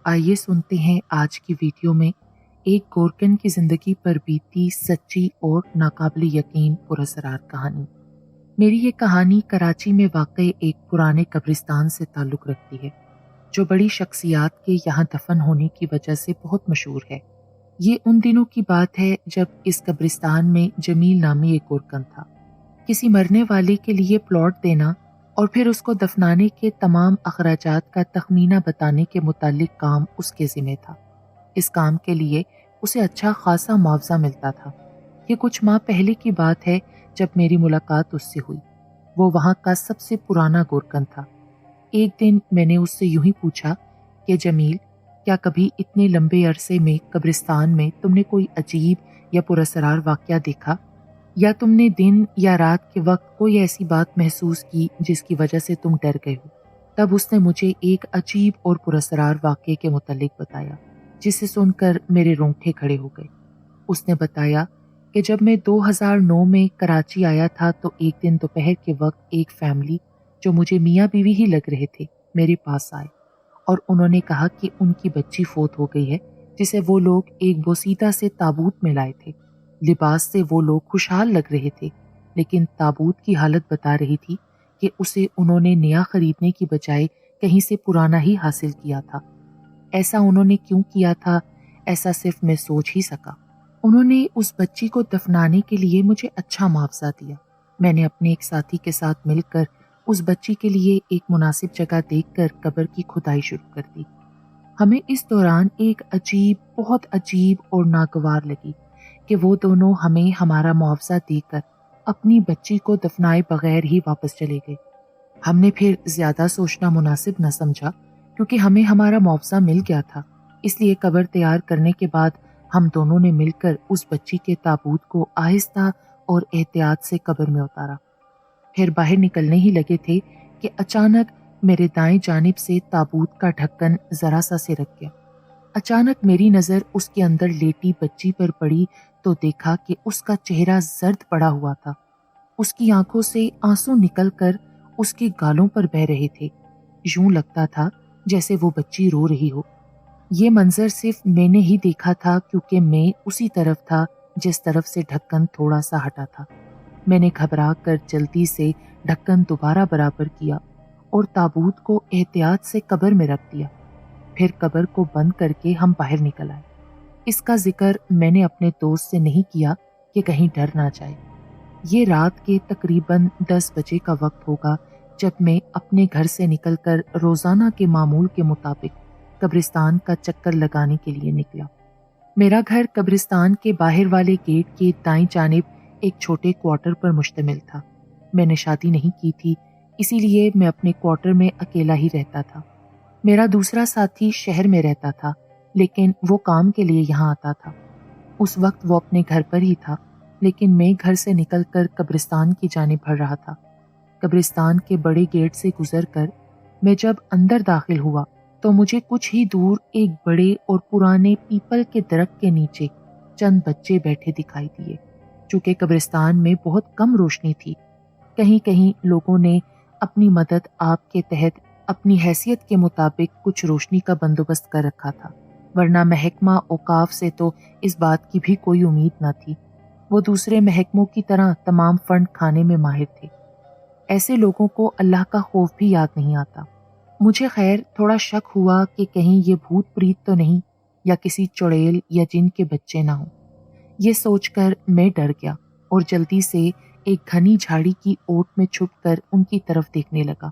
آئیے سنتے ہیں آج کی ویڈیو میں ایک گورکن کی زندگی پر بیتی سچی اور ناقابل یقین پراسرار کہانی۔ میری یہ کہانی کراچی میں واقع ایک پرانے قبرستان سے تعلق رکھتی ہے جو بڑی شخصیات کے یہاں دفن ہونے کی وجہ سے بہت مشہور ہے۔ یہ ان دنوں کی بات ہے جب اس قبرستان میں جمیل نامی ایک گورکن تھا۔ کسی مرنے والے کے لیے پلاٹ دینا اور پھر اس کو دفنانے کے تمام اخراجات کا تخمینہ بتانے کے متعلق کام اس کے ذمہ تھا۔ اس کام کے لیے اسے اچھا خاصا معاوضہ ملتا تھا۔ یہ کچھ ماہ پہلے کی بات ہے جب میری ملاقات اس سے ہوئی۔ وہ وہاں کا سب سے پرانا گورکن تھا۔ ایک دن میں نے اس سے یوں ہی پوچھا کہ جمیل، کیا کبھی اتنے لمبے عرصے میں قبرستان میں تم نے کوئی عجیب یا پراسرار واقعہ دیکھا، یا تم نے دن یا رات کے وقت کوئی ایسی بات محسوس کی جس کی وجہ سے تم ڈر گئے ہو؟ تب اس نے مجھے ایک عجیب اور پراسرار واقعے کے متعلق بتایا جسے سن کر میرے رونگٹے کھڑے ہو گئے۔ اس نے بتایا کہ جب میں 2009 میں کراچی آیا تھا تو ایک دن دوپہر کے وقت ایک فیملی جو مجھے میاں بیوی ہی لگ رہے تھے میرے پاس آئے اور انہوں نے کہا کہ ان کی بچی فوت ہو گئی ہے جسے وہ لوگ ایک بوسیدہ سے تابوت میں لائے تھے۔ لباس سے وہ لوگ خوشحال لگ رہے تھے، لیکن تابوت کی حالت بتا رہی تھی کہ اسے انہوں نے نیا خریدنے کی بجائے کہیں سے پرانا ہی حاصل کیا تھا۔ ایسا انہوں نے کیوں کیا تھا، ایسا صرف میں سوچ ہی سکا۔ انہوں نے اس بچی کو دفنانے کے لیے مجھے اچھا معاوضہ دیا۔ میں نے اپنے ایک ساتھی کے ساتھ مل کر اس بچی کے لیے ایک مناسب جگہ دیکھ کر قبر کی کھدائی شروع کر دی۔ ہمیں اس دوران ایک بہت عجیب اور ناگوار لگی کہ وہ دونوں ہمیں ہمارا معاوضہ دے کر اپنی بچی کو دفنائے بغیر ہی واپس چلے گئے۔ ہم نے پھر زیادہ سوچنا مناسب نہ سمجھا کیونکہ ہمیں ہمارا معاوضہ مل گیا تھا، اس لیے قبر تیار کرنے کے بعد ہم دونوں نے مل کر اس بچی کے تابوت کو آہستہ اور احتیاط سے قبر میں اتارا۔ پھر باہر نکلنے ہی لگے تھے کہ اچانک میرے دائیں جانب سے تابوت کا ڈھکن ذرا سا سرک گیا۔ اچانک میری نظر اس کے اندر لیٹی بچی پر پڑی تو دیکھا کہ اس کا چہرہ زرد پڑا ہوا تھا۔ اس کی آنکھوں سے آنسو نکل کر اس کے گالوں پر بہہ رہے تھے۔ یوں لگتا تھا جیسے وہ بچی رو رہی ہو۔ یہ منظر صرف میں نے ہی دیکھا تھا کیونکہ میں اسی طرف تھا جس طرف سے ڈھکن تھوڑا سا ہٹا تھا۔ میں نے گھبرا کر جلدی سے ڈھکن دوبارہ برابر کیا اور تابوت کو احتیاط سے قبر میں رکھ دیا۔ پھر قبر کو بند کر کے ہم باہر نکل آئے۔ اس کا ذکر میں نے اپنے دوست سے نہیں کیا کہ کہیں ڈر نہ جائے۔ یہ رات کے تقریباً 10 بجے کا وقت ہوگا جب میں اپنے گھر سے نکل کر روزانہ کے معمول کے مطابق قبرستان کا چکر لگانے کے لیے نکلا۔ میرا گھر قبرستان کے باہر والے گیٹ کے دائیں جانب ایک چھوٹے کوارٹر پر مشتمل تھا۔ میں نے شادی نہیں کی تھی، اسی لیے میں اپنے کوارٹر میں اکیلا ہی رہتا تھا۔ میرا دوسرا ساتھی شہر میں رہتا تھا لیکن وہ کام کے لیے یہاں آتا تھا۔ اس وقت وہ اپنے گھر پر ہی تھا، لیکن میں گھر سے نکل کر قبرستان کی جانب بڑھ رہا تھا۔ قبرستان کے بڑے گیٹ سے گزر کر میں جب اندر داخل ہوا تو مجھے کچھ ہی دور ایک بڑے اور پرانے پیپل کے درخت کے نیچے چند بچے بیٹھے دکھائی دیے۔ چونکہ قبرستان میں بہت کم روشنی تھی، کہیں کہیں لوگوں نے اپنی مدد آپ کے تحت اپنی حیثیت کے مطابق کچھ روشنی کا بندوبست کر رکھا تھا، ورنہ محکمہ اوقاف سے تو اس بات کی بھی کوئی امید نہ تھی۔ وہ دوسرے محکموں کی طرح تمام فنڈ کھانے میں ماہر تھے۔ ایسے لوگوں کو اللہ کا خوف بھی یاد نہیں آتا۔ مجھے خیر تھوڑا شک ہوا کہ کہیں یہ بھوت پریت تو نہیں یا کسی چڑیل یا جن کے بچے نہ ہوں۔ یہ سوچ کر میں ڈر گیا اور جلدی سے ایک گھنی جھاڑی کی اوٹ میں چھپ کر ان کی طرف دیکھنے لگا۔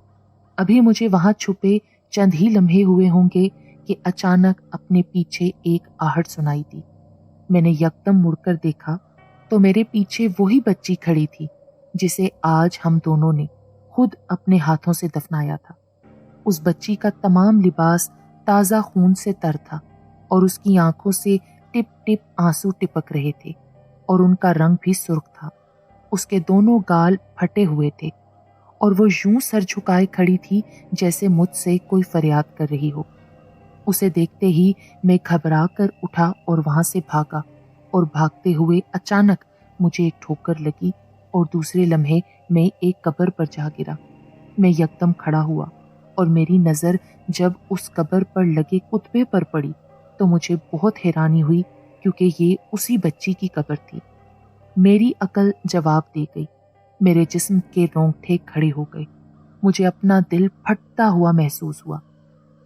ابھی مجھے وہاں چھپے چند ہی لمحے ہوئے ہوں گے کہ اچانک اپنے پیچھے ایک آہٹ سنائی دی۔ میں نے یکدم مڑ کر دیکھا تو میرے پیچھے وہی بچی کھڑی تھی جسے آج ہم دونوں نے خود اپنے ہاتھوں سے دفنایا تھا۔ اس بچی کا تمام لباس تازہ خون سے تر تھا اور اس کی آنکھوں سے ٹپ ٹپ آنسو ٹپک رہے تھے اور ان کا رنگ بھی سرخ تھا۔ اس کے دونوں گال پھٹے ہوئے تھے اور وہ یوں سر جھکائے کھڑی تھی جیسے مجھ سے کوئی فریاد کر رہی ہو۔ اسے دیکھتے ہی میں گھبرا کر اٹھا اور وہاں سے بھاگا، اور بھاگتے ہوئے اچانک مجھے ایک ٹھوکر لگی اور دوسرے لمحے میں ایک قبر پر جا گرا۔ میں یکدم کھڑا ہوا اور میری نظر جب اس قبر پر لگے کتبے پر پڑی تو مجھے بہت حیرانی ہوئی، کیونکہ یہ اسی بچی کی قبر تھی۔ میری عقل جواب دے گئی، میرے جسم کے رونگٹے کھڑے ہو گئے، مجھے اپنا دل پھٹتا ہوا محسوس ہوا۔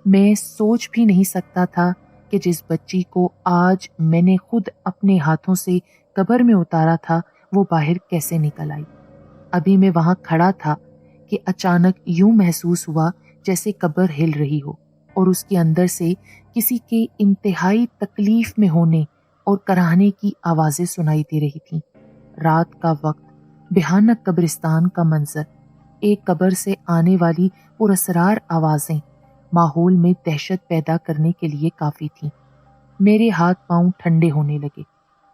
میں سوچ بھی نہیں سکتا تھا کہ جس بچی کو آج میں نے خود اپنے ہاتھوں سے قبر میں اتارا تھا وہ باہر کیسے نکل آئی۔ ابھی میں وہاں کھڑا تھا کہ اچانک یوں محسوس ہوا جیسے قبر ہل رہی ہو اور اس کے اندر سے کسی کے انتہائی تکلیف میں ہونے اور کراہنے کی آوازیں سنائی دے رہی تھیں۔ رات کا وقت، بھیانک قبرستان کا منظر، ایک قبر سے آنے والی پراسرار آوازیں ماحول میں دہشت پیدا کرنے کے لیے کافی تھیں۔ میرے ہاتھ پاؤں ٹھنڈے ہونے لگے۔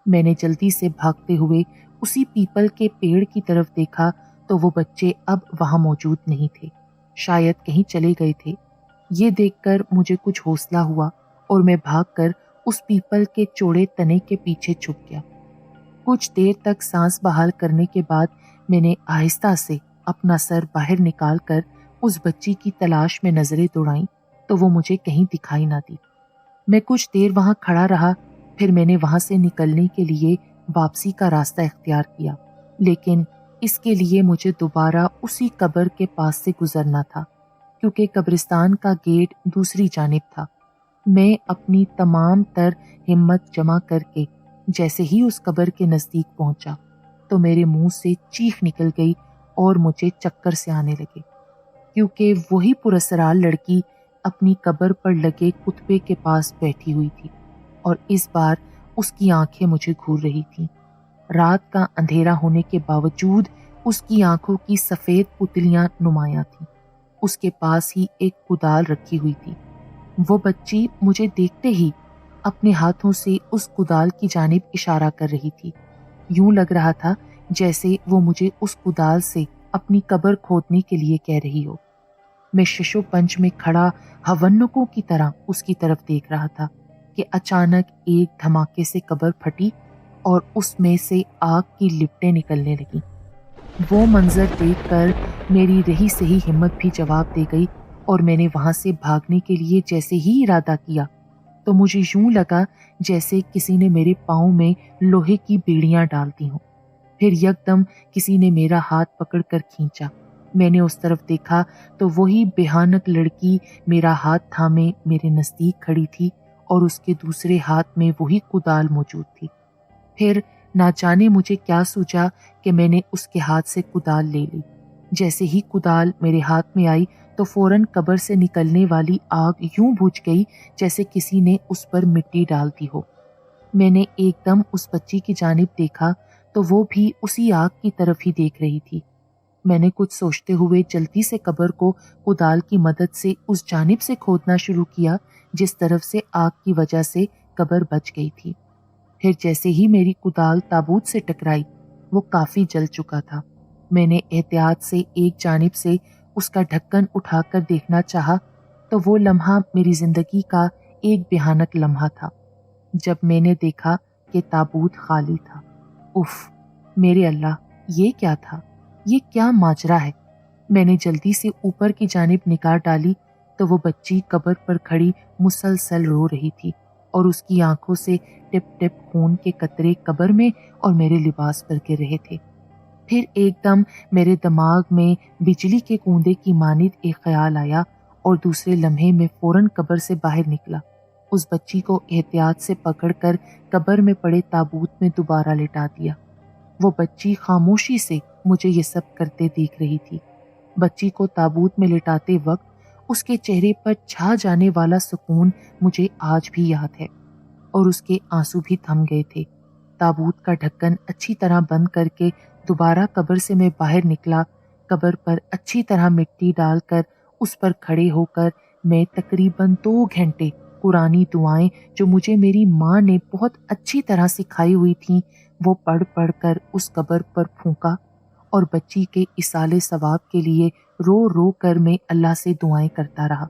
میں نے جلدی سے بھاگتے ہوئے اسی پیپل کے پیڑ کی طرف دیکھا تو وہ بچے اب وہاں موجود نہیں تھے، شاید کہیں چلے گئے تھے۔ یہ دیکھ کر مجھے کچھ حوصلہ ہوا اور میں بھاگ کر اس پیپل کے چوڑے تنے کے پیچھے چھپ گیا۔ کچھ دیر تک سانس بحال کرنے کے بعد میں نے آہستہ سے اپنا سر باہر نکال کر اس بچی کی تلاش میں نظریں دوڑائیں تو وہ مجھے کہیں دکھائی نہ دی۔ میں کچھ دیر وہاں کھڑا رہا، پھر میں نے وہاں سے نکلنے کے لیے واپسی کا راستہ اختیار کیا، لیکن اس کے لیے مجھے دوبارہ اسی قبر کے پاس سے گزرنا تھا، کیونکہ قبرستان کا گیٹ دوسری جانب تھا۔ میں اپنی تمام تر ہمت جمع کر کے جیسے ہی اس قبر کے نزدیک پہنچا تو میرے منہ سے چیخ نکل گئی اور مجھے چکر سے آنے لگے، کیونکہ وہی پراسرار لڑکی اپنی قبر پر لگے کتبے کے پاس بیٹھی ہوئی تھی اور اس بار اس کی آنکھیں مجھے گھور رہی تھیں۔ رات کا اندھیرا ہونے کے باوجود اس کی آنکھوں کی سفید پتلیاں نمایاں تھیں۔ اس کے پاس ہی ایک کدال رکھی ہوئی تھی۔ وہ بچی مجھے دیکھتے ہی اپنے ہاتھوں سے اس کدال کی جانب اشارہ کر رہی تھی۔ یوں لگ رہا تھا جیسے وہ مجھے اس کدال سے اپنی قبر کھودنے کے لیے کہہ رہی ہو۔ میں ششو پنج میں کھڑا ہونکوں کی طرح اس کی طرف دیکھ رہا تھا کہ اچانک ایک دھماکے سے قبر پھٹی اور اس میں سے آگ کی لپٹیں نکلنے لگیں۔ وہ منظر دیکھ کر میری رہی سہی ہمت بھی جواب دے گئی اور میں نے وہاں سے بھاگنے کے لیے جیسے ہی ارادہ کیا تو مجھے یوں لگا جیسے کسی نے میرے پاؤں میں لوہے کی بیڑیاں ڈال دی ہوں۔ پھر یکدم کسی نے میرا ہاتھ پکڑ کر کھینچا۔ میں نے اس طرف دیکھا تو وہی بھیانک لڑکی میرا ہاتھ تھامے میرے نزدیک کھڑی تھی اور اس کے دوسرے ہاتھ میں وہی کدال موجود تھی۔ پھر نہ جانے مجھے کیا سوچا کہ میں نے اس کے ہاتھ سے کدال لے لی۔ جیسے ہی کدال میرے ہاتھ میں آئی تو فوراً قبر سے نکلنے والی آگ یوں بجھ گئی جیسے کسی نے اس پر مٹی ڈال دی ہو۔ میں نے ایک دم اس بچی کی جانب دیکھا تو وہ بھی اسی آگ کی طرف ہی دیکھ رہی تھی۔ میں نے کچھ سوچتے ہوئے جلدی سے قبر کو کدال کی مدد سے اس جانب سے کھودنا شروع کیا جس طرف سے آگ کی وجہ سے قبر بچ گئی تھی۔ پھر جیسے ہی میری کدال تابوت سے ٹکرائی وہ کافی جل چکا تھا۔ میں نے احتیاط سے ایک جانب سے اس کا ڈھکن اٹھا کر دیکھنا چاہا تو وہ لمحہ میری زندگی کا ایک بھیانک لمحہ تھا جب میں نے دیکھا کہ تابوت خالی تھا۔ اف میرے اللہ، یہ کیا تھا؟ یہ کیا ماجرا ہے؟ میں نے جلدی سے اوپر کی جانب نگاہ ڈالی تو وہ بچی قبر پر کھڑی مسلسل رو رہی تھی اور اس کی آنکھوں سے ٹپ ٹپ خون کے قطرے قبر میں اور میرے لباس پر گر رہے تھے۔ پھر ایک دم میرے دماغ میں بجلی کے کوندے کی مانند ایک خیال آیا اور دوسرے لمحے میں فوراً قبر سے باہر نکلا۔ اس بچی کو احتیاط سے پکڑ کر قبر میں پڑے تابوت میں دوبارہ لٹا دیا۔ وہ بچی خاموشی سے مجھے یہ سب کرتے دیکھ رہی تھی۔ بچی کو تابوت میں لٹاتے وقت اس کے چہرے پر چھا جانے والا سکون مجھے آج بھی یاد ہے اور اس کے آنسو بھی تھم گئے تھے۔ تابوت کا ڈھکن اچھی طرح بند کر کے دوبارہ قبر سے میں باہر نکلا۔ قبر پر اچھی طرح مٹی ڈال کر اس پر کھڑے ہو کر میں تقریباً 2 گھنٹے قرآنی دعائیں جو مجھے میری ماں نے بہت اچھی طرح سکھائی ہوئی تھیں وہ پڑھ پڑھ کر اس قبر پر پھونکا اور بچی کے ایصال ثواب کے لیے رو رو کر میں اللہ سے دعائیں کرتا رہا۔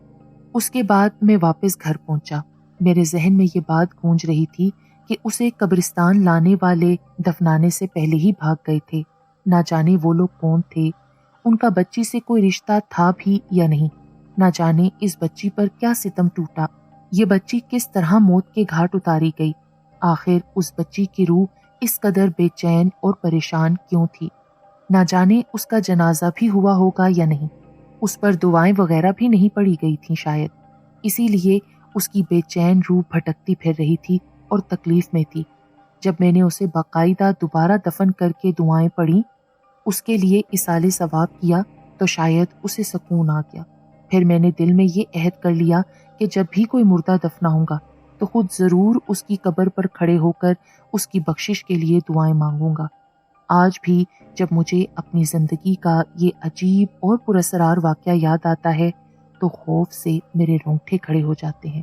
اس کے بعد میں واپس گھر پہنچا۔ میرے ذہن میں یہ بات گونج رہی تھی کہ اسے قبرستان لانے والے دفنانے سے پہلے ہی بھاگ گئے تھے۔ نہ جانے وہ لوگ کون تھے، ان کا بچی سے کوئی رشتہ تھا بھی یا نہیں۔ نہ جانے اس بچی پر کیا ستم ٹوٹا، یہ بچی کس طرح موت کے گھاٹ اتاری گئی، آخر اس بچی کی روح اس قدر بے چین اور پریشان کیوں تھی؟ نہ جانے اس کا جنازہ بھی ہوا ہوگا یا نہیں، اس پر دعائیں وغیرہ بھی نہیں پڑی گئی تھیں شاید، اسی لیے اس کی بے چین روح بھٹکتی پھر رہی تھی اور تکلیف میں تھی۔ جب میں نے اسے باقاعدہ دوبارہ دفن کر کے دعائیں پڑھی، اس کے لیے اصالِ ثواب کیا، تو شاید اسے سکون آ گیا۔ پھر میں نے دل میں یہ عہد کر لیا کہ جب بھی کوئی مردہ دفنا ہوگا تو خود ضرور اس کی قبر پر کھڑے ہو کر اس کی بخشش کے لیے دعائیں مانگوں گا۔ آج بھی جب مجھے اپنی زندگی کا یہ عجیب اور پراسرار واقعہ یاد آتا ہے تو خوف سے میرے رونگٹے کھڑے ہو جاتے ہیں۔